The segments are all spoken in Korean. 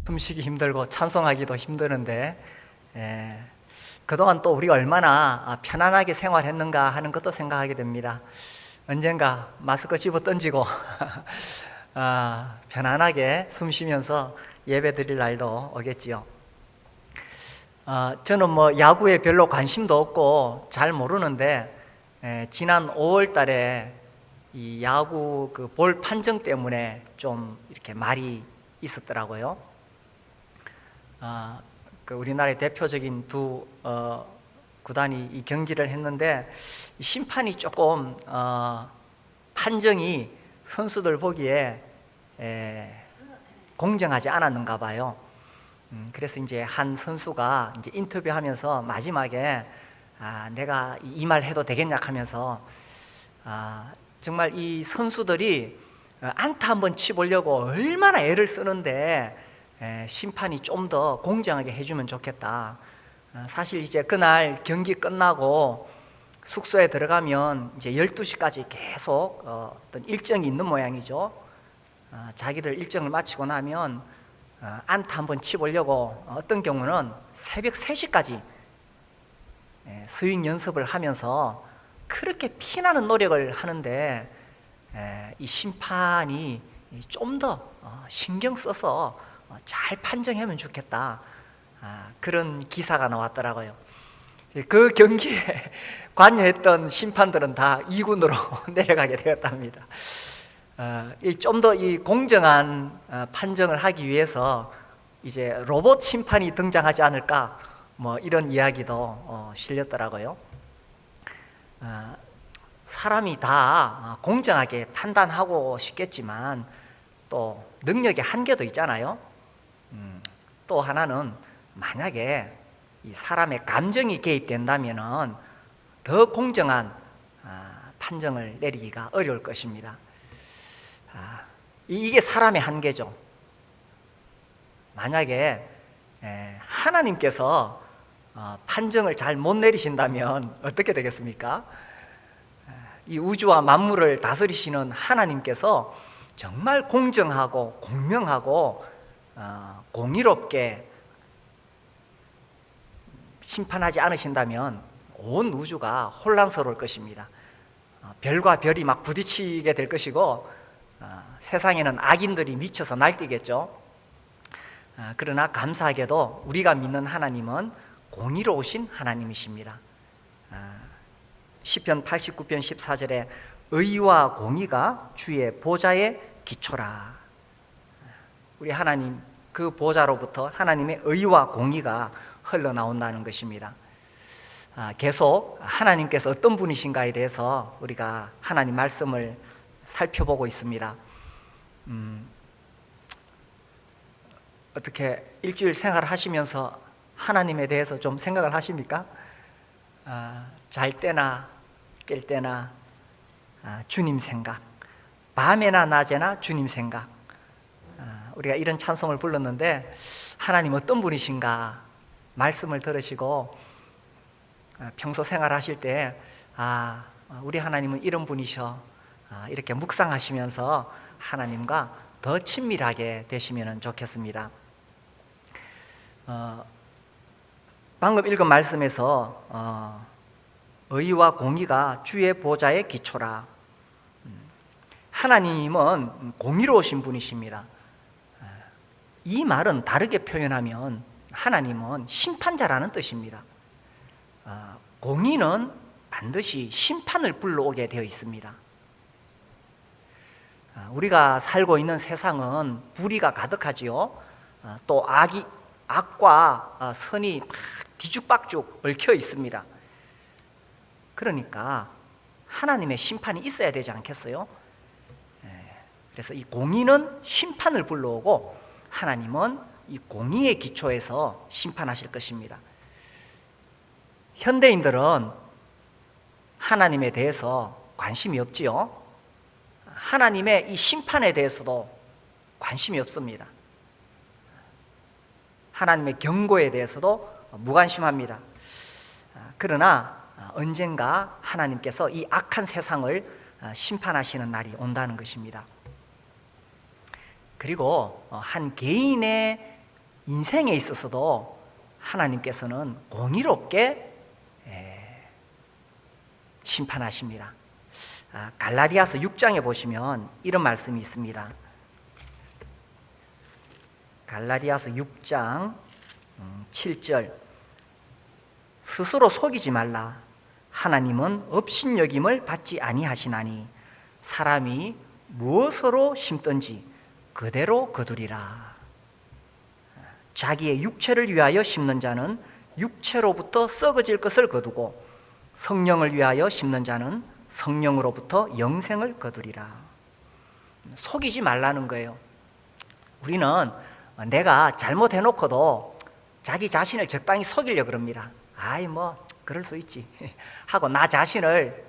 숨쉬기 힘들고 찬송하기도 힘드는데 그동안 또 우리가 얼마나 편안하게 생활했는가 하는 것도 생각하게 됩니다. 언젠가 마스크 집어 던지고 편안하게 숨 쉬면서 예배 드릴 날도 오겠지요. 저는 야구에 별로 관심도 없고 잘 모르는데 지난 5월 달에 이 야구 그 볼 판정 때문에 좀 이렇게 말이 있었더라고요. 그 우리나라의 대표적인 두 구단이 이 경기를 했는데 이 심판이 조금 판정이 선수들 보기에 공정하지 않았는가 봐요. 그래서 이제 한 선수가 이제 인터뷰하면서 마지막에 내가 이 말 해도 되겠냐 하면서 정말 이 선수들이 안타 한번 치보려고 얼마나 애를 쓰는데 심판이 좀 더 공정하게 해주면 좋겠다. 사실 이제 그날 경기 끝나고 숙소에 들어가면 이제 12시까지 계속 어떤 일정이 있는 모양이죠. 자기들 일정을 마치고 나면 안타 한번 치보려고 어떤 경우는 새벽 3시까지 스윙 연습을 하면서 그렇게 피나는 노력을 하는데 이 심판이 좀 더 신경 써서 잘 판정하면 좋겠다. 그런 기사가 나왔더라고요. 그 경기에 관여했던 심판들은 다 2군으로 내려가게 되었답니다. 좀 더 이 공정한 판정을 하기 위해서 이제 로봇 심판이 등장하지 않을까 이런 이야기도 실렸더라고요. 사람이 다 공정하게 판단하고 싶겠지만 또 능력의 한계도 있잖아요. 또 하나는 만약에 이 사람의 감정이 개입된다면은 더 공정한 판정을 내리기가 어려울 것입니다. 이게 사람의 한계죠. 만약에 하나님께서 판정을 잘 못 내리신다면 어떻게 되겠습니까? 이 우주와 만물을 다스리시는 하나님께서 정말 공정하고 공명하고 공의롭게 심판하지 않으신다면 온 우주가 혼란스러울 것입니다. 별과 별이 막 부딪히게 될 것이고 세상에는 악인들이 미쳐서 날뛰겠죠. 그러나 감사하게도 우리가 믿는 하나님은 공의로우신 하나님이십니다. 시편 89편 14절에 의와 공의가 주의 보좌의 기초라. 우리 하나님 그 보좌로부터 하나님의 의와 공의가 흘러나온다는 것입니다. 계속 하나님께서 어떤 분이신가에 대해서 우리가 하나님 말씀을 살펴보고 있습니다. 어떻게 일주일 생활하시면서 하나님에 대해서 좀 생각을 하십니까? 잘 때나 깰 때나 주님 생각, 밤에나 낮에나 주님 생각. 우리가 이런 찬송을 불렀는데 하나님 어떤 분이신가 말씀을 들으시고 평소 생활하실 때 우리 하나님은 이런 분이셔 이렇게 묵상하시면서 하나님과 더 친밀하게 되시면 좋겠습니다. 방금 읽은 말씀에서 의와 공의가 주의 보좌의 기초라. 하나님은 공의로우신 분이십니다. 이 말은 다르게 표현하면 하나님은 심판자라는 뜻입니다. 공의는 반드시 심판을 불러오게 되어 있습니다. 우리가 살고 있는 세상은 불의가 가득하지요. 또 악과 선이 막 뒤죽박죽 얽혀 있습니다. 그러니까 하나님의 심판이 있어야 되지 않겠어요? 그래서 이 공의는 심판을 불러오고 하나님은 이 공의의 기초에서 심판하실 것입니다. 현대인들은 하나님에 대해서 관심이 없지요. 하나님의 이 심판에 대해서도 관심이 없습니다. 하나님의 경고에 대해서도 무관심합니다. 그러나 언젠가 하나님께서 이 악한 세상을 심판하시는 날이 온다는 것입니다. 그리고 한 개인의 인생에 있어서도 하나님께서는 공의롭게 심판하십니다. 갈라디아서 6장에 보시면 이런 말씀이 있습니다. 갈라디아서 6장 7절, 스스로 속이지 말라. 하나님은 업신여김을 받지 아니하시나니 사람이 무엇으로 심든지 그대로 거두리라. 자기의 육체를 위하여 심는 자는 육체로부터 썩어질 것을 거두고 성령을 위하여 심는 자는 성령으로부터 영생을 거두리라. 속이지 말라는 거예요. 우리는 내가 잘못해놓고도 자기 자신을 적당히 속이려고 그럽니다. 아이 뭐 그럴 수 있지 하고 나 자신을,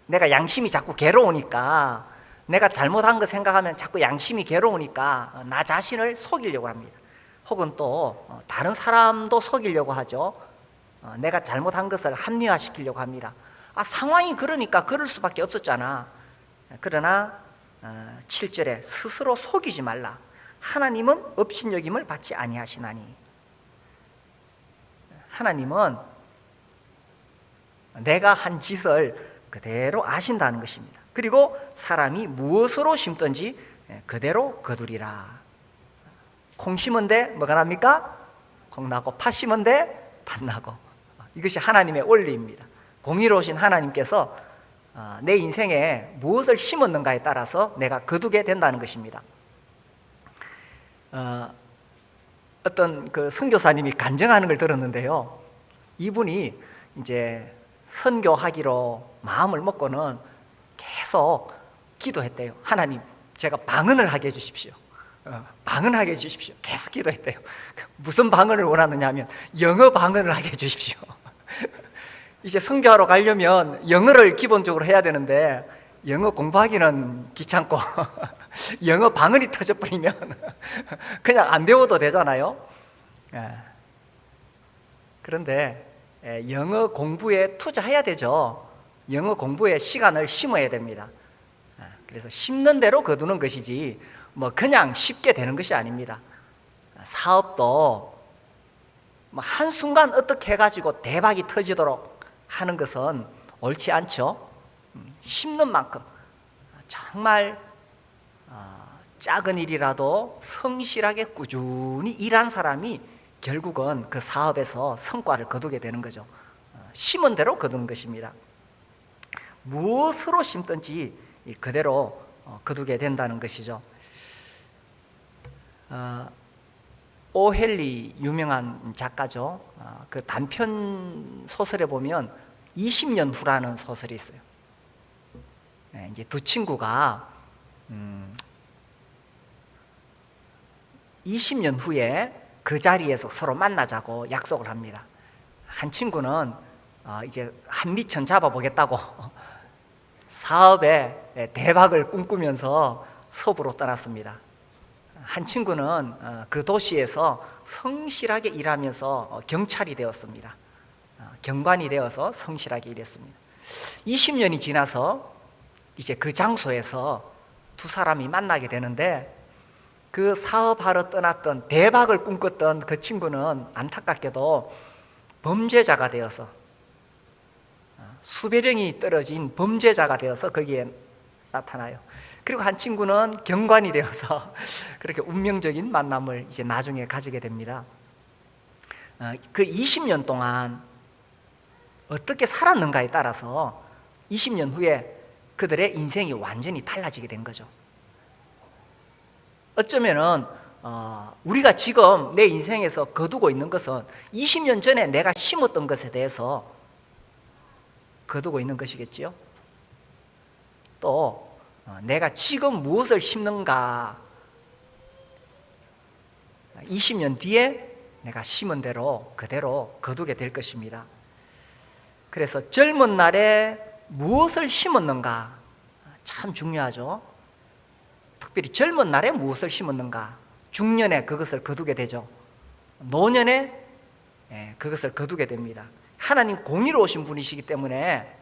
내가 양심이 자꾸 괴로우니까, 내가 잘못한 거 생각하면 자꾸 양심이 괴로우니까 나 자신을 속이려고 합니다. 혹은 또 다른 사람도 속이려고 하죠. 내가 잘못한 것을 합리화시키려고 합니다. 상황이 그러니까 그럴 수밖에 없었잖아. 그러나 7절에 스스로 속이지 말라. 하나님은 업신여김을 받지 아니하시나니. 하나님은 내가 한 짓을 그대로 아신다는 것입니다. 그리고 사람이 무엇으로 심든지 그대로 거두리라. 콩 심은데 뭐가 납니까? 콩 나고, 팥 심은데 팥 나고. 이것이 하나님의 원리입니다. 공의로우신 하나님께서 내 인생에 무엇을 심었는가에 따라서 내가 거두게 된다는 것입니다. 어떤 그 선교사님이 간증하는 걸 들었는데요, 이분이 이제 선교하기로 마음을 먹고는 계속 기도했대요. 하나님, 제가 방언을 하게 해주십시오. 방언하게 해주십시오. 계속 기도했대요. 무슨 방언을 원하느냐 하면 영어 방언을 하게 해주십시오. 이제 선교하러 가려면 영어를 기본적으로 해야 되는데 영어 공부하기는 귀찮고 영어 방언이 터져버리면 그냥 안 배워도 되잖아요. 그런데 영어 공부에 투자해야 되죠. 영어 공부에 시간을 심어야 됩니다. 그래서 심는 대로 거두는 것이지 뭐 그냥 쉽게 되는 것이 아닙니다. 사업도 뭐 한순간 어떻게 해가지고 대박이 터지도록 하는 것은 옳지 않죠. 심는 만큼 정말 작은 일이라도 성실하게 꾸준히 일한 사람이 결국은 그 사업에서 성과를 거두게 되는 거죠. 심은 대로 거두는 것입니다. 무엇으로 심든지 그대로 거두게 된다는 것이죠. 오헬리 유명한 작가죠. 그 단편 소설에 보면 20년 후라는 소설이 있어요. 이제 두 친구가 20년 후에 그 자리에서 서로 만나자고 약속을 합니다. 한 친구는 이제 한 미천 잡아보겠다고 사업에 대박을 꿈꾸면서 서부로 떠났습니다. 한 친구는 그 도시에서 성실하게 일하면서 경찰이 되었습니다. 경관이 되어서 성실하게 일했습니다. 20년이 지나서 이제 그 장소에서 두 사람이 만나게 되는데, 그 사업하러 떠났던, 대박을 꿈꿨던 그 친구는 안타깝게도 범죄자가 되어서, 수배령이 떨어진 범죄자가 되어서 거기에 나타나요. 그리고 한 친구는 경관이 되어서 그렇게 운명적인 만남을 이제 나중에 가지게 됩니다. 그 20년 동안 어떻게 살았는가에 따라서 20년 후에 그들의 인생이 완전히 달라지게 된 거죠. 어쩌면은 우리가 지금 내 인생에서 거두고 있는 것은 20년 전에 내가 심었던 것에 대해서 거두고 있는 것이겠지요. 또 내가 지금 무엇을 심는가, 20년 뒤에 내가 심은 대로 그대로 거두게 될 것입니다. 그래서 젊은 날에 무엇을 심었는가 참 중요하죠. 특별히 젊은 날에 무엇을 심었는가, 중년에 그것을 거두게 되죠. 노년에 그것을 거두게 됩니다. 하나님 공의로우신 분이시기 때문에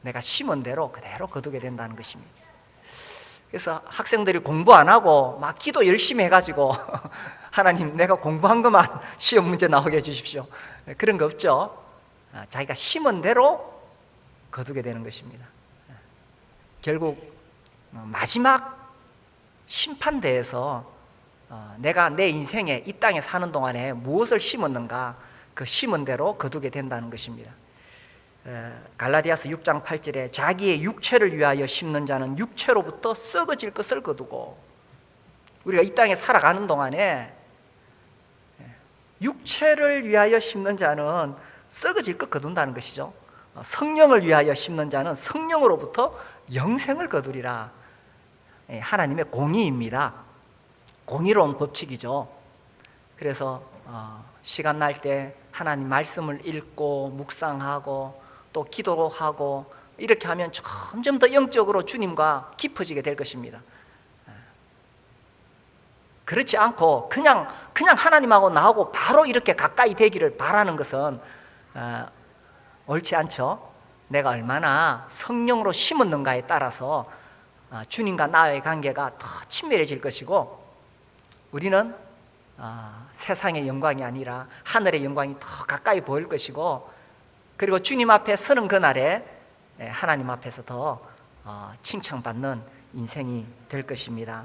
내가 심은 대로 그대로 거두게 된다는 것입니다. 그래서 학생들이 공부 안 하고 막 기도 열심히 해가지고 하나님 내가 공부한 것만 시험 문제 나오게 해주십시오, 그런 거 없죠. 자기가 심은 대로 거두게 되는 것입니다. 결국 마지막 심판대에서 내가 내 인생에 이 땅에 사는 동안에 무엇을 심었는가, 그 심은 대로 거두게 된다는 것입니다. 갈라디아서 6장 8절에 자기의 육체를 위하여 심는 자는 육체로부터 썩어질 것을 거두고, 우리가 이 땅에 살아가는 동안에 육체를 위하여 심는 자는 썩어질 것 거둔다는 것이죠. 성령을 위하여 심는 자는 성령으로부터 영생을 거두리라. 하나님의 공의입니다. 공의로운 법칙이죠. 그래서 시간 날 때 하나님 말씀을 읽고 묵상하고 또 기도하고 이렇게 하면 점점 더 영적으로 주님과 깊어지게 될 것입니다. 그렇지 않고 그냥 하나님하고 나하고 바로 이렇게 가까이 되기를 바라는 것은 옳지 않죠. 내가 얼마나 성령으로 심었는가에 따라서 주님과 나의 관계가 더 친밀해질 것이고, 우리는 세상의 영광이 아니라 하늘의 영광이 더 가까이 보일 것이고, 그리고 주님 앞에 서는 그날에 하나님 앞에서 더 칭찬받는 인생이 될 것입니다.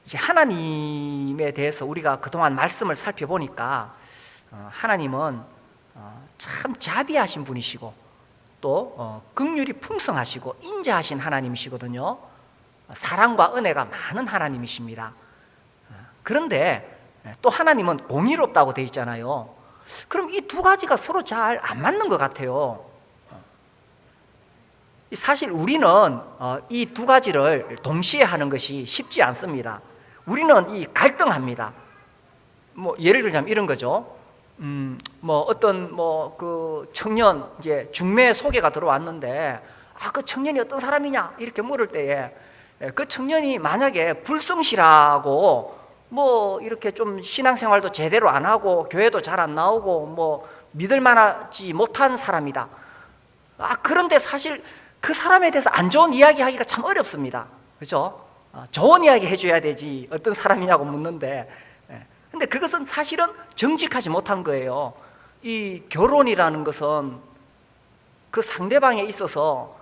이제 하나님에 대해서 우리가 그동안 말씀을 살펴보니까 하나님은 참 자비하신 분이시고 또 긍휼이 풍성하시고 인자하신 하나님이시거든요. 사랑과 은혜가 많은 하나님이십니다. 그런데 또 하나님은 공의롭다고 되어 있잖아요. 그럼 이 두 가지가 서로 잘 안 맞는 것 같아요. 사실 우리는 이 두 가지를 동시에 하는 것이 쉽지 않습니다. 우리는 이 갈등합니다. 뭐 예를 들자면 이런 거죠. 어떤 그 청년 이제 중매 소개가 들어왔는데 그 청년이 어떤 사람이냐 이렇게 물을 때에 그 청년이 만약에 불성실하고 뭐 이렇게 좀 신앙생활도 제대로 안 하고 교회도 잘 안 나오고 뭐 믿을 만하지 못한 사람이다. 그런데 사실 그 사람에 대해서 안 좋은 이야기 하기가 참 어렵습니다. 그렇죠? 좋은 이야기 해줘야 되지 어떤 사람이냐고 묻는데, 근데 그것은 사실은 정직하지 못한 거예요. 이 결혼이라는 것은 그 상대방에 있어서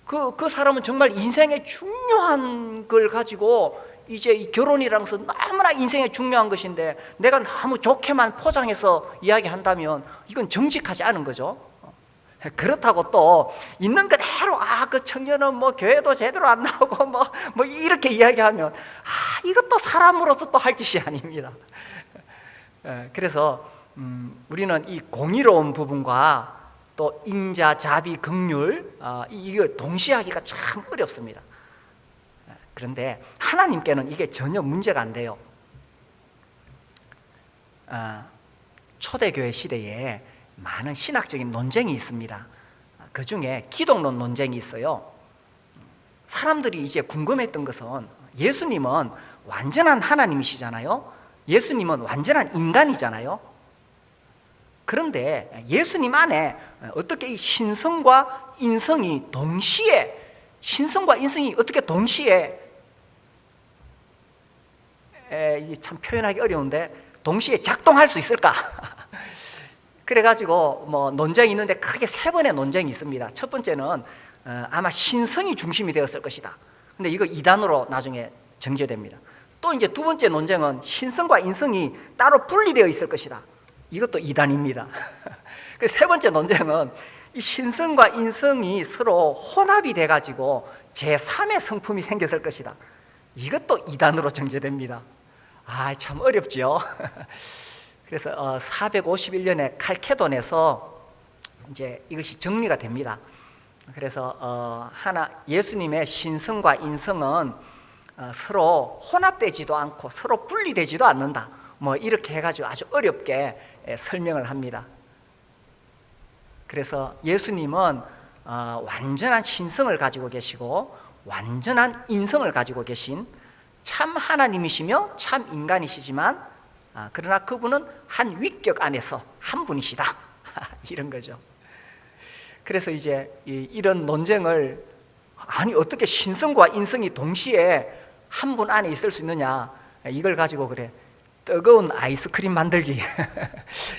그 사람은 정말 인생의 중요한 걸 가지고 이제 이 결혼이라는 것은 너무나 인생의 중요한 것인데 내가 너무 좋게만 포장해서 이야기한다면 이건 정직하지 않은 거죠. 그렇다고 또 있는 그대로 그 청년은 뭐 교회도 제대로 안 나오고 뭐 이렇게 이야기하면 이것도 사람으로서 또 할 짓이 아닙니다. 그래서 우리는 이 공의로운 부분과 또 인자, 자비, 긍휼 이거 동시에 하기가 참 어렵습니다. 그런데 하나님께는 이게 전혀 문제가 안 돼요. 초대교회 시대에 많은 신학적인 논쟁이 있습니다. 그 중에 기독론 논쟁이 있어요. 사람들이 이제 궁금했던 것은 예수님은 완전한 하나님이시잖아요. 예수님은 완전한 인간이잖아요. 그런데 예수님 안에 어떻게 이 신성과 인성이 어떻게 동시에 참 표현하기 어려운데 동시에 작동할 수 있을까? 그래가지고 뭐 논쟁이 있는데 크게 세 번의 논쟁이 있습니다. 첫 번째는 아마 신성이 중심이 되었을 것이다. 근데 이거 이단으로 나중에 정죄됩니다. 또 이제 두 번째 논쟁은 신성과 인성이 따로 분리되어 있을 것이다. 이것도 이단입니다. 그 세 번째 논쟁은 이 신성과 인성이 서로 혼합이 돼가지고 제3의 성품이 생겼을 것이다. 이것도 이단으로 정죄됩니다. 참 어렵죠. 그래서 451년에 칼케돈에서 이제 이것이 정리가 됩니다. 그래서 예수님의 신성과 인성은 서로 혼합되지도 않고 서로 분리되지도 않는다. 뭐 이렇게 해가지고 아주 어렵게 설명을 합니다. 그래서 예수님은 완전한 신성을 가지고 계시고 완전한 인성을 가지고 계신 참 하나님이시며 참 인간이시지만 그러나 그분은 한 위격 안에서 한 분이시다. 이런 거죠. 그래서 이제 이런 논쟁을, 아니 어떻게 신성과 인성이 동시에 한 분 안에 있을 수 있느냐, 이걸 가지고 그래 뜨거운 아이스크림 만들기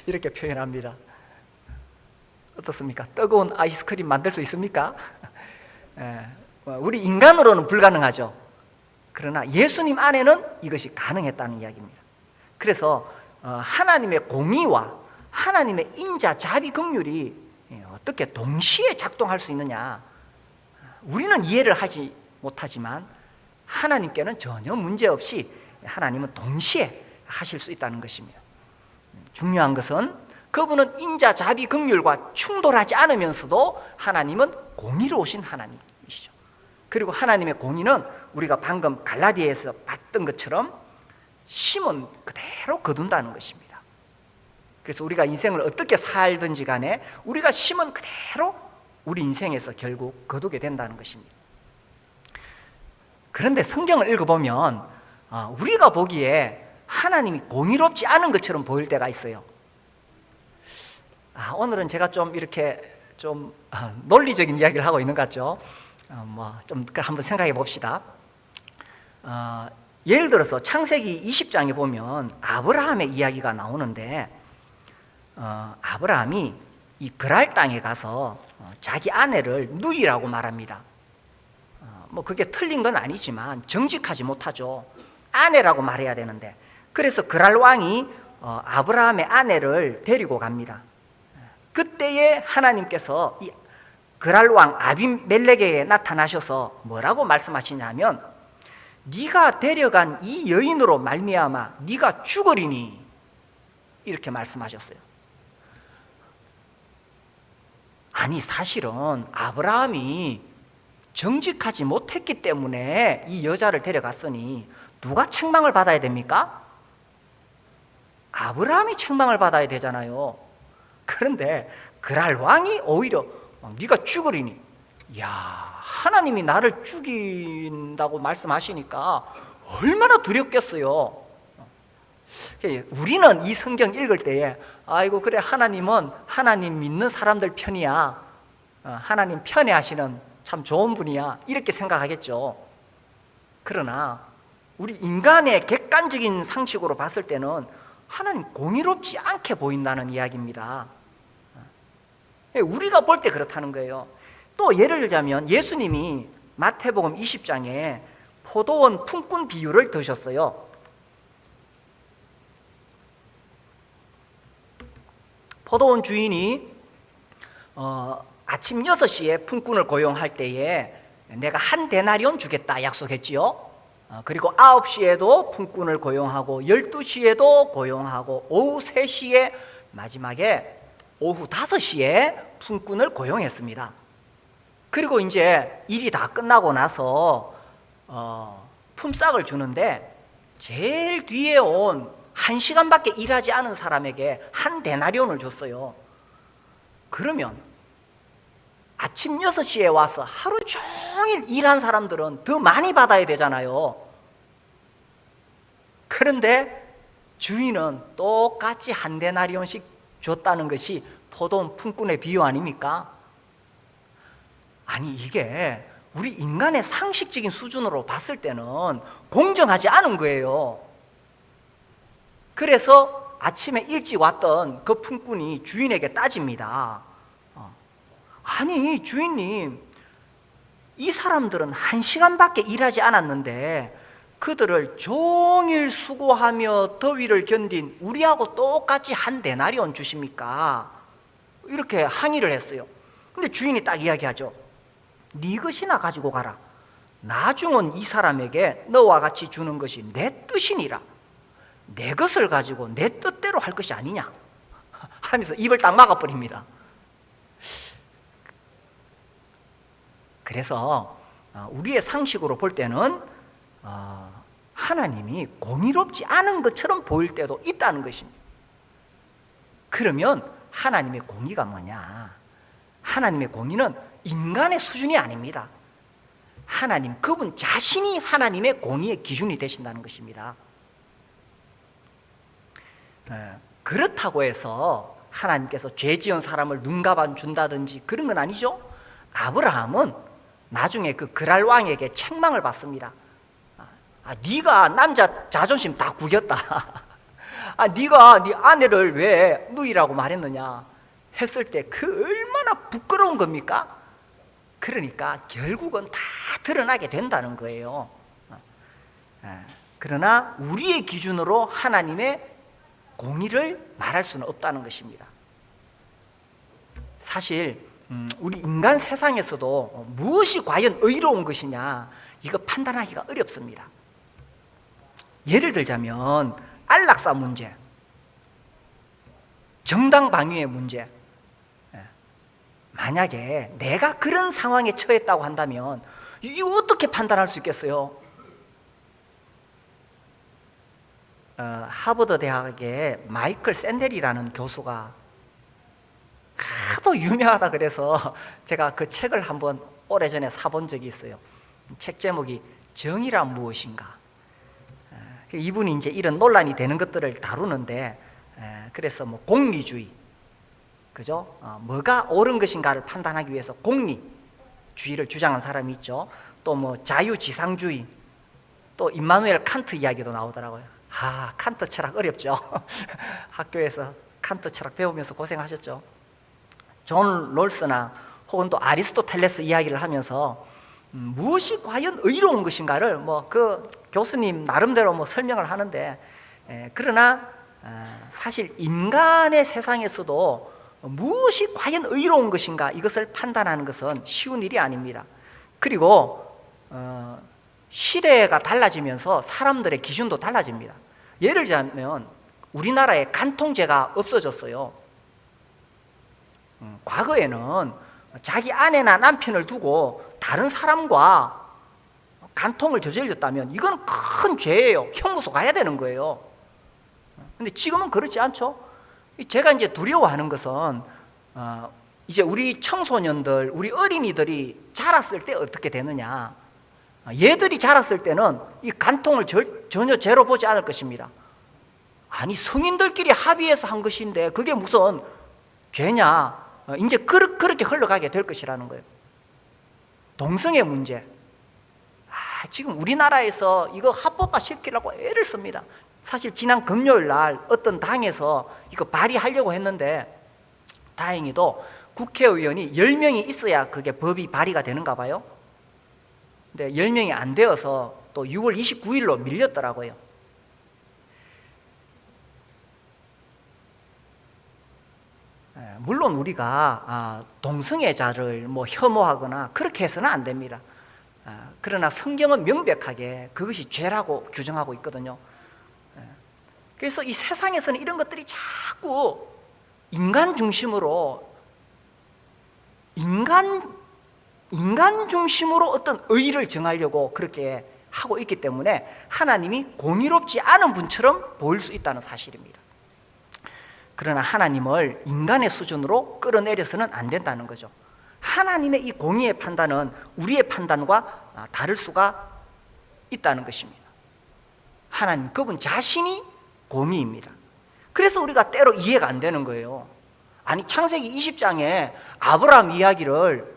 이렇게 표현합니다. 어떻습니까? 뜨거운 아이스크림 만들 수 있습니까? 우리 인간으로는 불가능하죠. 그러나 예수님 안에는 이것이 가능했다는 이야기입니다. 그래서 하나님의 공의와 하나님의 인자 자비 긍휼이 어떻게 동시에 작동할 수 있느냐, 우리는 이해를 하지 못하지만 하나님께는 전혀 문제없이 하나님은 동시에 하실 수 있다는 것입니다. 중요한 것은 그분은 인자 자비 긍휼과 충돌하지 않으면서도 하나님은 공의로우신 하나님이시죠. 그리고 하나님의 공의는 우리가 방금 갈라디아에서 봤던 것처럼 심은 그대로 거둔다는 것입니다. 그래서 우리가 인생을 어떻게 살든지 간에 우리가 심은 그대로 우리 인생에서 결국 거두게 된다는 것입니다. 그런데 성경을 읽어보면 우리가 보기에 하나님이 공의롭지 않은 것처럼 보일 때가 있어요. 오늘은 제가 좀 이렇게 좀 논리적인 이야기를 하고 있는 것 같죠? 좀 한번 생각해 봅시다. 예를 들어서 창세기 20장에 보면 아브라함의 이야기가 나오는데, 아브라함이 이 그랄 땅에 가서 자기 아내를 누이라고 말합니다. 그게 틀린 건 아니지만 정직하지 못하죠. 아내라고 말해야 되는데, 그래서 그랄 왕이 아브라함의 아내를 데리고 갑니다. 그때에 하나님께서 이 그랄 왕 아비멜렉에게 나타나셔서 뭐라고 말씀하시냐면, 네가 데려간 이 여인으로 말미암아 네가 죽으리니, 이렇게 말씀하셨어요. 아니 사실은 아브라함이 정직하지 못했기 때문에 이 여자를 데려갔으니 누가 책망을 받아야 됩니까? 아브라함이 책망을 받아야 되잖아요. 그런데 그랄 왕이 오히려 네가 죽으리니, 야, 하나님이 나를 죽인다고 말씀하시니까 얼마나 두렵겠어요. 우리는 이 성경 읽을 때에 아이고 그래, 하나님은 하나님 믿는 사람들 편이야, 하나님 편에 하시는 참 좋은 분이야, 이렇게 생각하겠죠. 그러나 우리 인간의 객관적인 상식으로 봤을 때는 하나님 공의롭지 않게 보인다는 이야기입니다. 우리가 볼 때 그렇다는 거예요. 또 예를 들자면 예수님이 마태복음 20장에 포도원 품꾼 비유를 드셨어요. 포도원 주인이 아침 6시에 품꾼을 고용할 때에 내가 한 데나리온 주겠다 약속했지요. 그리고 9시에도 품꾼을 고용하고 12시에도 고용하고 오후 3시에, 마지막에 오후 5시에 품꾼을 고용했습니다. 그리고 이제 일이 다 끝나고 나서 품삯을 주는데 제일 뒤에 온 1시간밖에 일하지 않은 사람에게 한 데나리온을 줬어요. 그러면 아침 6시에 와서 하루 종일 일한 사람들은 더 많이 받아야 되잖아요. 그런데 주인은 똑같이 한 데나리온씩 줬다는 것이 포도원 품꾼의 비유 아닙니까? 아니 이게 우리 인간의 상식적인 수준으로 봤을 때는 공정하지 않은 거예요. 그래서 아침에 일찍 왔던 그 품꾼이 주인에게 따집니다. 아니 주인님, 이 사람들은 1시간밖에 일하지 않았는데 그들을 종일 수고하며 더위를 견딘 우리하고 똑같이 한 데나리온 주십니까? 이렇게 항의를 했어요. 근데 주인이 딱 이야기하죠. 네 것이나 가지고 가라. 나중은 이 사람에게 너와 같이 주는 것이 내 뜻이니라. 내 것을 가지고 내 뜻대로 할 것이 아니냐 하면서 입을 딱 막아버립니다. 그래서 우리의 상식으로 볼 때는 하나님이 공의롭지 않은 것처럼 보일 때도 있다는 것입니다. 그러면 하나님의 공의가 뭐냐? 하나님의 공의는 인간의 수준이 아닙니다. 하나님, 그분 자신이 하나님의 공의의 기준이 되신다는 것입니다. 그렇다고 해서 하나님께서 죄 지은 사람을 눈가반 준다든지 그런 건 아니죠. 아브라함은 나중에 그 그랄 왕에게 책망을 받습니다. 네가 남자 자존심 다 구겼다. 네가 네 아내를 왜 누이라고 말했느냐 했을 때 그 얼마나 부끄러운 겁니까? 그러니까 결국은 다 드러나게 된다는 거예요. 그러나 우리의 기준으로 하나님의 공의를 말할 수는 없다는 것입니다. 사실 우리 인간 세상에서도 무엇이 과연 의로운 것이냐 이거 판단하기가 어렵습니다. 예를 들자면 안락사 문제, 정당방위의 문제. 만약에 내가 그런 상황에 처했다고 한다면 이거 어떻게 판단할 수 있겠어요? 하버드 대학의 마이클 샌델이라는 교수가 하도 유명하다 그래서 제가 그 책을 한번 오래전에 사본 적이 있어요. 책 제목이 정의란 무엇인가. 이분이 이제 이런 논란이 되는 것들을 다루는데, 그래서 뭐 공리주의, 그죠? 뭐가 옳은 것인가를 판단하기 위해서 공리주의를 주장한 사람이 있죠. 또 뭐 자유지상주의, 또 임마누엘 칸트 이야기도 나오더라고요. 칸트 철학 어렵죠. 학교에서 칸트 철학 배우면서 고생하셨죠. 존 롤스나 혹은 또 아리스토텔레스 이야기를 하면서 무엇이 과연 의로운 것인가를 뭐 그 교수님 나름대로 뭐 설명을 하는데, 그러나 사실 인간의 세상에서도 무엇이 과연 의로운 것인가 이것을 판단하는 것은 쉬운 일이 아닙니다. 그리고 시대가 달라지면서 사람들의 기준도 달라집니다. 예를 들자면 우리나라에 간통죄가 없어졌어요. 과거에는 자기 아내나 남편을 두고 다른 사람과 간통을 저질렀다면 이건 큰 죄예요. 형무소 가야 되는 거예요. 근데 지금은 그렇지 않죠. 제가 이제 두려워하는 것은 이제 우리 청소년들, 우리 어린이들이 자랐을 때 어떻게 되느냐. 얘들이 자랐을 때는 이 간통을 전혀 죄로 보지 않을 것입니다. 아니 성인들끼리 합의해서 한 것인데 그게 무슨 죄냐. 이제 그렇게 흘러가게 될 것이라는 거예요. 동성애 문제, 지금 우리나라에서 이거 합법화 시키려고 애를 씁니다. 사실 지난 금요일 날 어떤 당에서 이거 발의하려고 했는데 다행히도 국회의원이 10명이 있어야 그게 법이 발의가 되는가 봐요. 근데 10명이 안 되어서 또 6월 29일로 밀렸더라고요. 물론 우리가 동성애자를 뭐 혐오하거나 그렇게 해서는 안 됩니다. 그러나 성경은 명백하게 그것이 죄라고 규정하고 있거든요. 그래서 이 세상에서는 이런 것들이 자꾸 인간 중심으로 어떤 의의를 정하려고 그렇게 하고 있기 때문에 하나님이 공의롭지 않은 분처럼 보일 수 있다는 사실입니다. 그러나 하나님을 인간의 수준으로 끌어내려서는 안 된다는 거죠. 하나님의 이 공의의 판단은 우리의 판단과 다를 수가 있다는 것입니다. 하나님, 그분 자신이 공의입니다. 그래서 우리가 때로 이해가 안 되는 거예요. 아니 창세기 20장에 아브라함 이야기를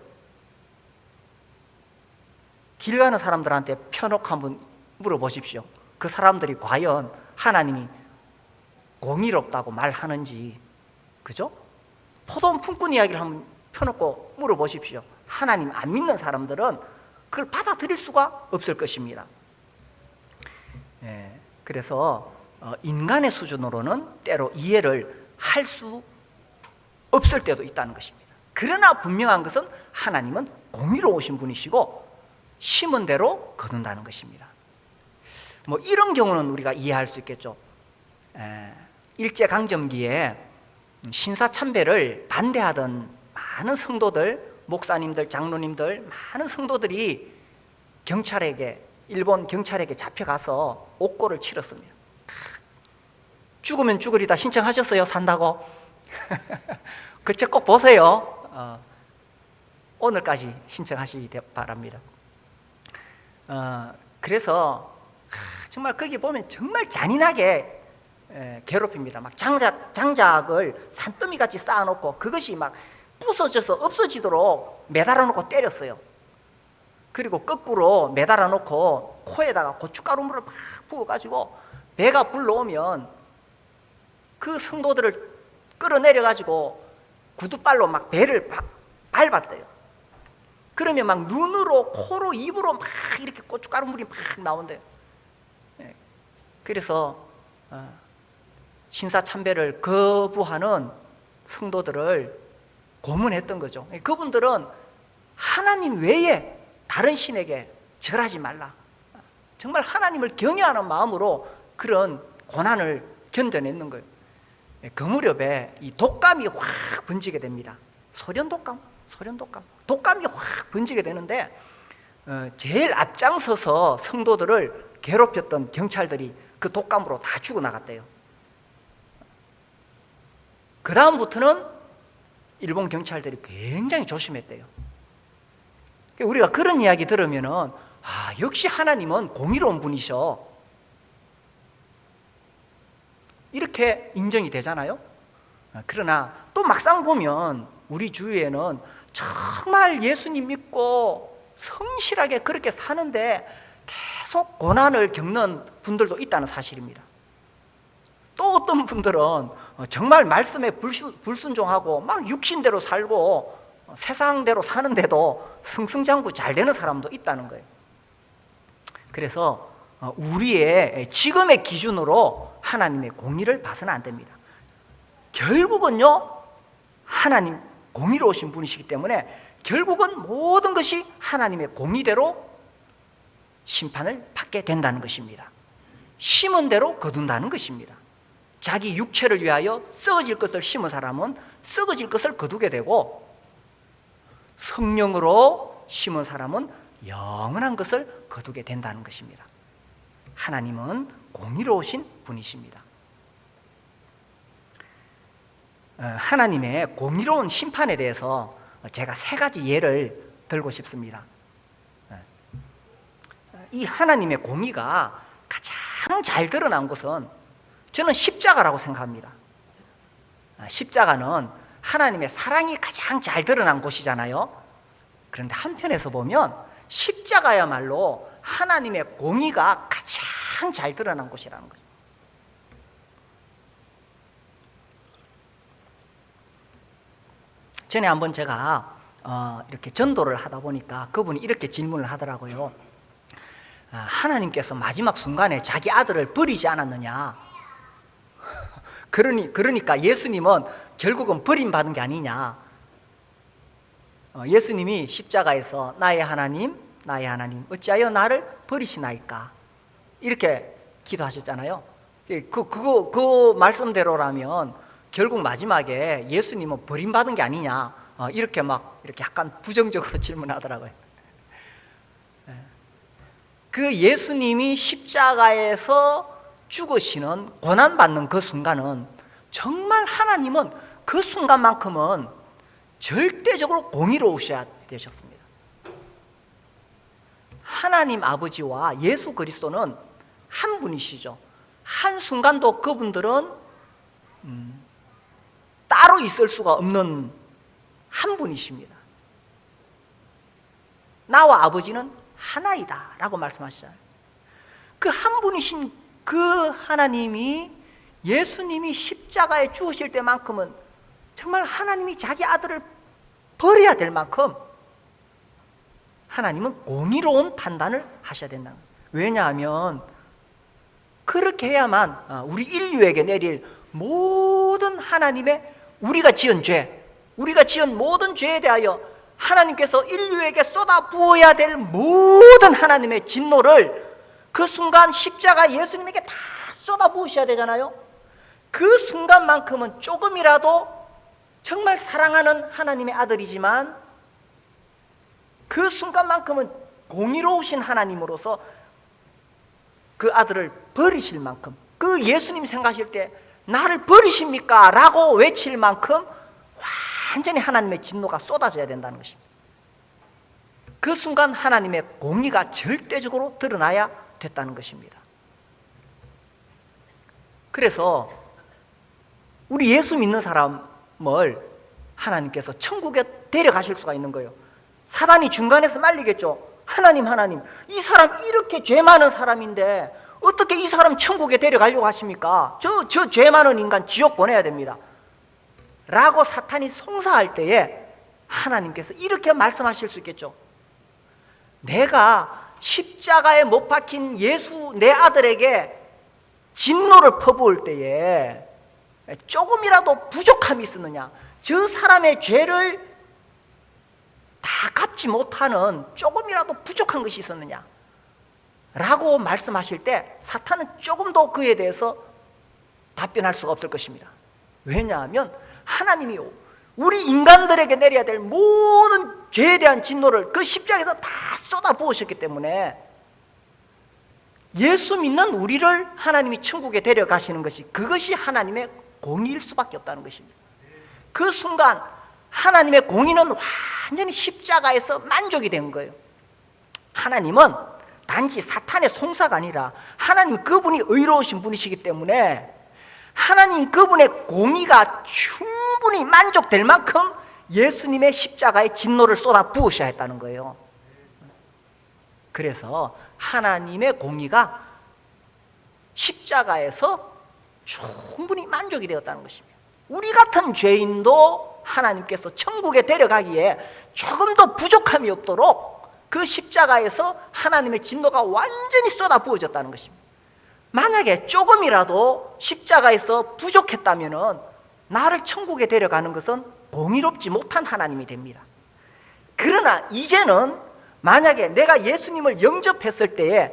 길 가는 사람들한테 펴놓고 한번 물어보십시오. 그 사람들이 과연 하나님이 공의롭다고 말하는지, 그죠? 포도원 품꾼 이야기를 한번 펴놓고 물어보십시오. 하나님 안 믿는 사람들은 그걸 받아들일 수가 없을 것입니다. 그래서 인간의 수준으로는 때로 이해를 할 수 없을 때도 있다는 것입니다. 그러나 분명한 것은 하나님은 공의로우신 분이시고 심은 대로 거둔다는 것입니다. 뭐 이런 경우는 우리가 이해할 수 있겠죠. 일제강점기에 신사참배를 반대하던 많은 성도들, 목사님들, 장로님들, 많은 성도들이 일본 경찰에게 잡혀가서 옥고를 치렀습니다. 죽으면 죽으리다 신청하셨어요? 산다고? 그 책 꼭 보세요. 오늘까지 신청하시기 바랍니다. 그래서 정말 거기 보면 정말 잔인하게 괴롭힙니다. 막 장작을 산더미같이 쌓아놓고 그것이 막 부서져서 없어지도록 매달아 놓고 때렸어요. 그리고 거꾸로 매달아 놓고 코에다가 고춧가루물을 막 부어가지고 배가 불러오면 그 성도들을 끌어내려가지고 구두발로 막 배를 밟았대요. 그러면 막 눈으로 코로 입으로 막 이렇게 고춧가루물이 막 나온대요. 그래서 신사참배를 거부하는 성도들을 고문했던 거죠. 그분들은 하나님 외에 다른 신에게 절하지 말라, 정말 하나님을 경외하는 마음으로 그런 고난을 견뎌냈는 거예요. 그 무렵에 이 독감이 확 번지게 됩니다. 소련독감. 독감이 확 번지게 되는데 제일 앞장서서 성도들을 괴롭혔던 경찰들이 그 독감으로 다 죽어나갔대요. 그 다음부터는 일본 경찰들이 굉장히 조심했대요. 우리가 그런 이야기 들으면은 역시 하나님은 공의로운 분이셔, 이렇게 인정이 되잖아요. 그러나 또 막상 보면 우리 주위에는 정말 예수님 믿고 성실하게 그렇게 사는데 계속 고난을 겪는 분들도 있다는 사실입니다. 또 어떤 분들은 정말 말씀에 불순종하고 막 육신대로 살고 세상대로 사는데도 승승장구 잘 되는 사람도 있다는 거예요. 그래서 우리의 지금의 기준으로 하나님의 공의를 봐서는 안 됩니다. 결국은요, 하나님 공의로우신 분이시기 때문에 결국은 모든 것이 하나님의 공의대로 심판을 받게 된다는 것입니다. 심은 대로 거둔다는 것입니다. 자기 육체를 위하여 썩어질 것을 심은 사람은 썩어질 것을 거두게 되고, 성령으로 심은 사람은 영원한 것을 거두게 된다는 것입니다. 하나님은 공의로우신 분이십니다. 하나님의 공의로운 심판에 대해서 제가 3가지 예를 들고 싶습니다. 이 하나님의 공의가 가장 잘 드러난 것은 저는 십자가라고 생각합니다. 십자가는 하나님의 사랑이 가장 잘 드러난 곳이잖아요. 그런데 한편에서 보면 십자가야말로 하나님의 공의가 가장 잘 드러난 곳이라는 거죠. 전에 한번 제가 이렇게 전도를 하다 보니까 그분이 이렇게 질문을 하더라고요. 하나님께서 마지막 순간에 자기 아들을 버리지 않았느냐? 그러니까 예수님은 결국은 버림받은 게 아니냐? 예수님이 십자가에서 나의 하나님 어찌하여 나를 버리시나이까? 이렇게 기도하셨잖아요. 그 말씀대로라면 결국 마지막에 예수님은 버림받은 게 아니냐? 이렇게 약간 부정적으로 질문하더라고요. 그 예수님이 십자가에서 죽으시는 고난받는 그 순간은 정말 하나님은 그 순간만큼은 절대적으로 공의로우셔야 되셨습니다. 하나님 아버지와 예수 그리스도는 한 분이시죠. 한순간도 그분들은 따로 있을 수가 없는 한 분이십니다. 나와 아버지는 하나이다 라고 말씀하시잖아요. 그 한 분이신 그 하나님이, 예수님이 십자가에 죽으실 때만큼은 정말 하나님이 자기 아들을 버려야 될 만큼 하나님은 공의로운 판단을 하셔야 된다는 거예요. 왜냐하면 그렇게 해야만 우리 인류에게 내릴 모든 하나님의 우리가 지은 모든 죄에 대하여 하나님께서 인류에게 쏟아 부어야 될 모든 하나님의 진노를 그 순간 십자가 예수님에게 다 쏟아 부으셔야 되잖아요. 그 순간만큼은 조금이라도 정말 사랑하는 하나님의 아들이지만 그 순간만큼은 공의로우신 하나님으로서 그 아들을 버리실 만큼, 그 예수님 생각하실 때 나를 버리십니까? 라고 외칠 만큼 완전히 하나님의 진노가 쏟아져야 된다는 것입니다. 그 순간 하나님의 공의가 절대적으로 드러나야 됐다는 것입니다. 그래서 우리 예수 믿는 사람을 하나님께서 천국에 데려가실 수가 있는 거예요. 사단이 중간에서 말리겠죠. 하나님, 이 사람 이렇게 죄 많은 사람인데 어떻게 이 사람 천국에 데려가려고 하십니까? 저 죄 많은 인간 지옥 보내야 됩니다 라고 사탄이 송사할 때에 하나님께서 이렇게 말씀하실 수 있겠죠. 내가 십자가에 못 박힌 예수 내 아들에게 진노를 퍼부을 때에 조금이라도 부족함이 있었느냐, 저 사람의 죄를 다 갚지 못하는 조금이라도 부족한 것이 있었느냐 라고 말씀하실 때 사탄은 조금도 그에 대해서 답변할 수가 없을 것입니다. 왜냐하면 하나님이 우리 인간들에게 내려야 될 모든 죄에 대한 진노를 그 십자가에서 다 쏟아 부으셨기 때문에 예수 믿는 우리를 하나님이 천국에 데려가시는 것이, 그것이 하나님의 공의일 수밖에 없다는 것입니다. 그 순간 하나님의 공의는 완전히 십자가에서 만족이 된 거예요. 하나님은 단지 사탄의 송사가 아니라 하나님 그분이 의로우신 분이시기 때문에 하나님 그분의 공의가 충분히 만족될 만큼 예수님의 십자가에 진노를 쏟아 부으셔야 했다는 거예요. 그래서 하나님의 공의가 십자가에서 충분히 만족이 되었다는 것입니다. 우리 같은 죄인도 하나님께서 천국에 데려가기에 조금 더 부족함이 없도록 그 십자가에서 하나님의 진노가 완전히 쏟아 부어졌다는 것입니다. 만약에 조금이라도 십자가에서 부족했다면 나를 천국에 데려가는 것은 공의롭지 못한 하나님이 됩니다. 그러나 이제는 만약에 내가 예수님을 영접했을 때에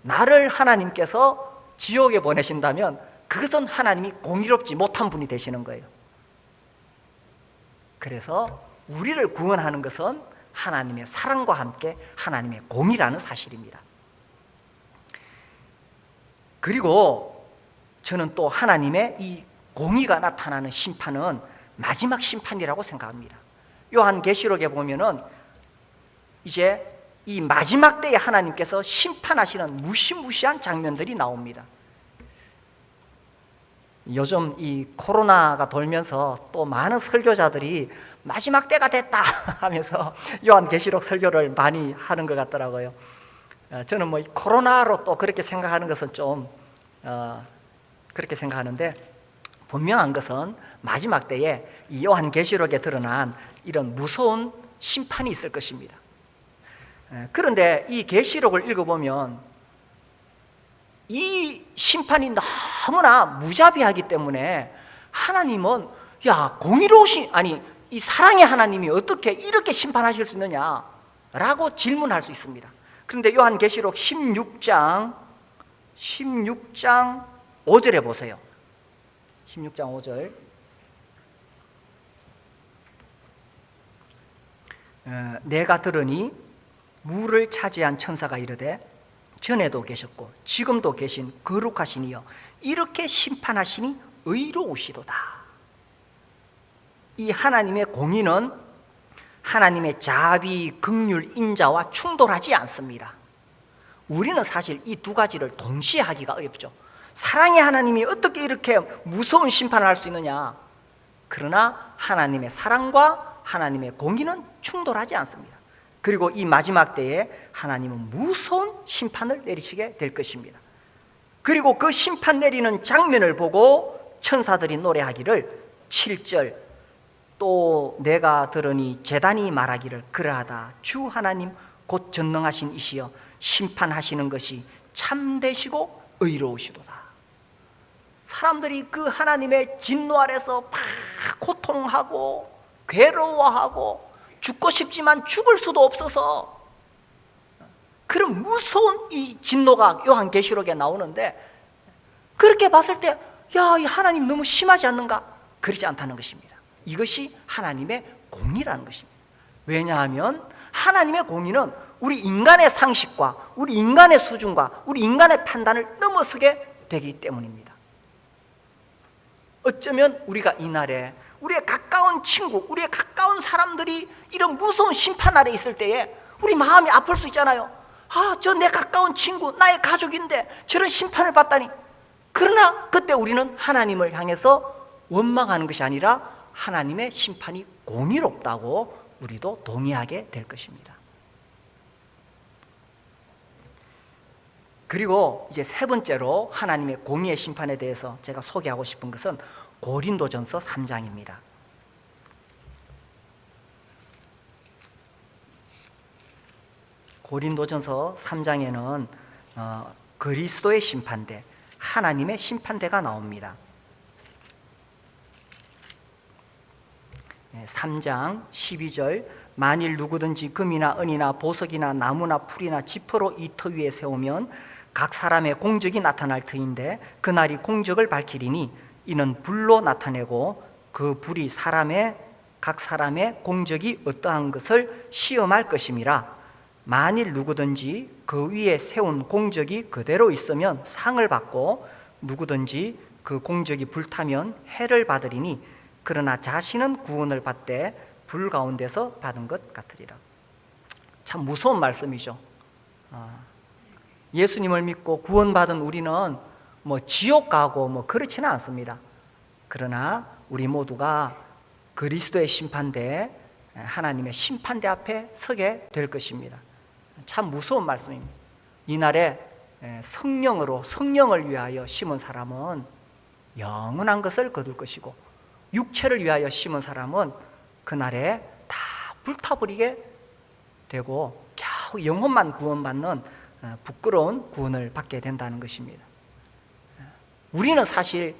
나를 하나님께서 지옥에 보내신다면 그것은 하나님이 공의롭지 못한 분이 되시는 거예요. 그래서 우리를 구원하는 것은 하나님의 사랑과 함께 하나님의 공의라는 사실입니다. 그리고 저는 또 하나님의 이 공의가 나타나는 심판은 마지막 심판이라고 생각합니다. 요한계시록에 보면은 이제 이 마지막 때에 하나님께서 심판하시는 무시무시한 장면들이 나옵니다. 요즘 이 코로나가 돌면서 또 많은 설교자들이 마지막 때가 됐다 하면서 요한계시록 설교를 많이 하는 것 같더라고요. 저는 뭐 코로나로 또 그렇게 생각하는 것은 좀 그렇게 생각하는데, 분명한 것은 마지막 때에 이 요한계시록에 드러난 이런 무서운 심판이 있을 것입니다. 그런데 이 계시록을 읽어보면 이 심판이 너무나 무자비하기 때문에 하나님은 공의로우신, 이 사랑의 하나님이 어떻게 이렇게 심판하실 수 있느냐라고 질문할 수 있습니다. 그런데 요한계시록 16장 5절에 보세요. 16장 5절. 내가 들으니 물을 차지한 천사가 이르되 전에도 계셨고 지금도 계신 거룩하신 이여 이렇게 심판하시니 의로우시도다. 이 하나님의 공의는 하나님의 자비, 긍휼, 인자와 충돌하지 않습니다. 우리는 사실 이 두 가지를 동시에 하기가 어렵죠. 사랑의 하나님이 어떻게 이렇게 무서운 심판을 할 수 있느냐. 그러나 하나님의 사랑과 하나님의 공의는 충돌하지 않습니다. 그리고 이 마지막 때에 하나님은 무서운 심판을 내리시게 될 것입니다. 그리고 그 심판 내리는 장면을 보고 천사들이 노래하기를 7절 또 내가 들으니 제단이 말하기를 그러하다 주 하나님 곧 전능하신 이시여 심판하시는 것이 참되시고 의로우시도다. 사람들이 그 하나님의 진노 아래서 막 고통하고 괴로워하고 죽고 싶지만 죽을 수도 없어서 그런 무서운 이 진노가 요한계시록에 나오는데, 그렇게 봤을 때 이 하나님 너무 심하지 않는가? 그러지 않다는 것입니다. 이것이 하나님의 공의라는 것입니다. 왜냐하면 하나님의 공의는 우리 인간의 상식과 우리 인간의 수준과 우리 인간의 판단을 넘어서게 되기 때문입니다. 어쩌면 우리가 이날에 우리의 가까운 친구, 우리의 가까운 사람들이 이런 무서운 심판 아래 있을 때에 우리 마음이 아플 수 있잖아요. 저 내 가까운 친구, 나의 가족인데 저런 심판을 받다니. 그러나 그때 우리는 하나님을 향해서 원망하는 것이 아니라 하나님의 심판이 공의롭다고 우리도 동의하게 될 것입니다. 그리고 이제 세 번째로 하나님의 공의의 심판에 대해서 제가 소개하고 싶은 것은 고린도전서 3장입니다. 고린도전서 3장에는 그리스도의 심판대, 하나님의 심판대가 나옵니다. 3장 12절, 만일 누구든지 금이나 은이나 보석이나 나무나 풀이나 지퍼로 이 터 위에 세우면 각 사람의 공적이 나타날 터인데 그날이 공적을 밝히리니 이는 불로 나타내고 그 불이 각 사람의 공적이 어떠한 것을 시험할 것임이라. 만일 누구든지 그 위에 세운 공적이 그대로 있으면 상을 받고 누구든지 그 공적이 불타면 해를 받으리니 그러나 자신은 구원을 받되 불 가운데서 받은 것 같으리라. 참 무서운 말씀이죠. 예수님을 믿고 구원받은 우리는 지옥 가고 그렇지는 않습니다. 그러나 우리 모두가 그리스도의 심판대, 하나님의 심판대 앞에 서게 될 것입니다. 참 무서운 말씀입니다. 이날에 성령을 위하여 심은 사람은 영원한 것을 거둘 것이고, 육체를 위하여 심은 사람은 그날에 다 불타버리게 되고 겨우 영혼만 구원받는 부끄러운 구원을 받게 된다는 것입니다. 우리는 사실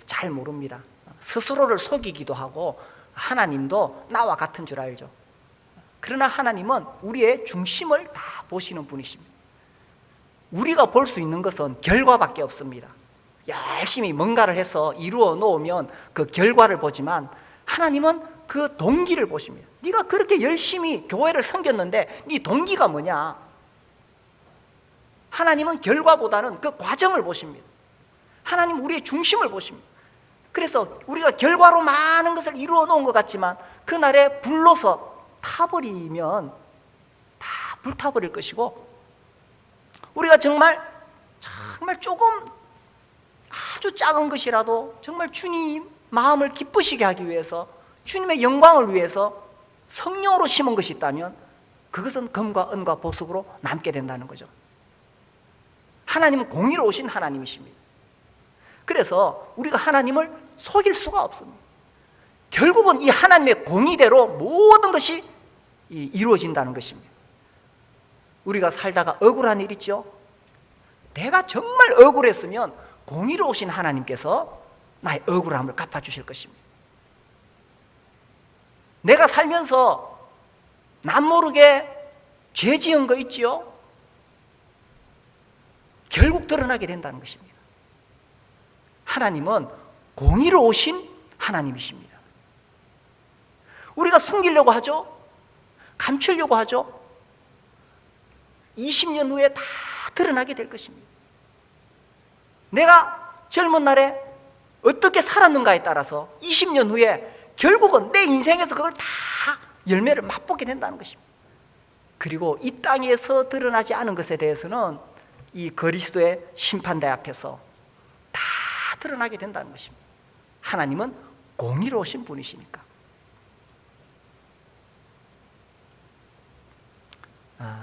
잘 모릅니다. 스스로를 속이기도 하고 하나님도 나와 같은 줄 알죠. 그러나 하나님은 우리의 중심을 다 보시는 분이십니다. 우리가 볼 수 있는 것은 결과밖에 없습니다. 열심히 뭔가를 해서 이루어 놓으면 그 결과를 보지만 하나님은 그 동기를 보십니다. 네가 그렇게 열심히 교회를 섬겼는데 네 동기가 뭐냐? 하나님은 결과보다는 그 과정을 보십니다. 하나님 우리의 중심을 보십니다. 그래서 우리가 결과로 많은 것을 이루어 놓은 것 같지만 그날에 불로서 타버리면 다 불타버릴 것이고, 우리가 정말 조금 아주 작은 것이라도 정말 주님 마음을 기쁘시게 하기 위해서, 주님의 영광을 위해서 성령으로 심은 것이 있다면 그것은 금과 은과 보석으로 남게 된다는 거죠. 하나님은 공의로우신 하나님이십니다. 그래서 우리가 하나님을 속일 수가 없습니다. 결국은 이 하나님의 공의대로 모든 것이 이루어진다는 것입니다. 우리가 살다가 억울한 일 있죠? 내가 정말 억울했으면 공의로우신 하나님께서 나의 억울함을 갚아주실 것입니다. 내가 살면서 남 모르게 죄 지은 거 있지요? 결국 드러나게 된다는 것입니다. 하나님은 공의로우신 하나님이십니다. 우리가 숨기려고 하죠? 감추려고 하죠? 20년 후에 다 드러나게 될 것입니다. 내가 젊은 날에 어떻게 살았는가에 따라서 20년 후에 결국은 내 인생에서 그걸 다 열매를 맛보게 된다는 것입니다. 그리고 이 땅에서 드러나지 않은 것에 대해서는 이 그리스도의 심판대 앞에서 다 드러나게 된다는 것입니다. 하나님은 공의로우신 분이시니까.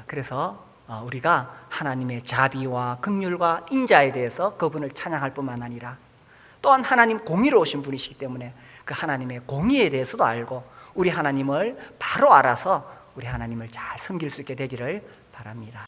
그래서 우리가 하나님의 자비와 긍휼과 인자에 대해서 그분을 찬양할 뿐만 아니라 또한 하나님 공의로우신 분이시기 때문에 그 하나님의 공의에 대해서도 알고 우리 하나님을 바로 알아서 우리 하나님을 잘 섬길 수 있게 되기를 바랍니다.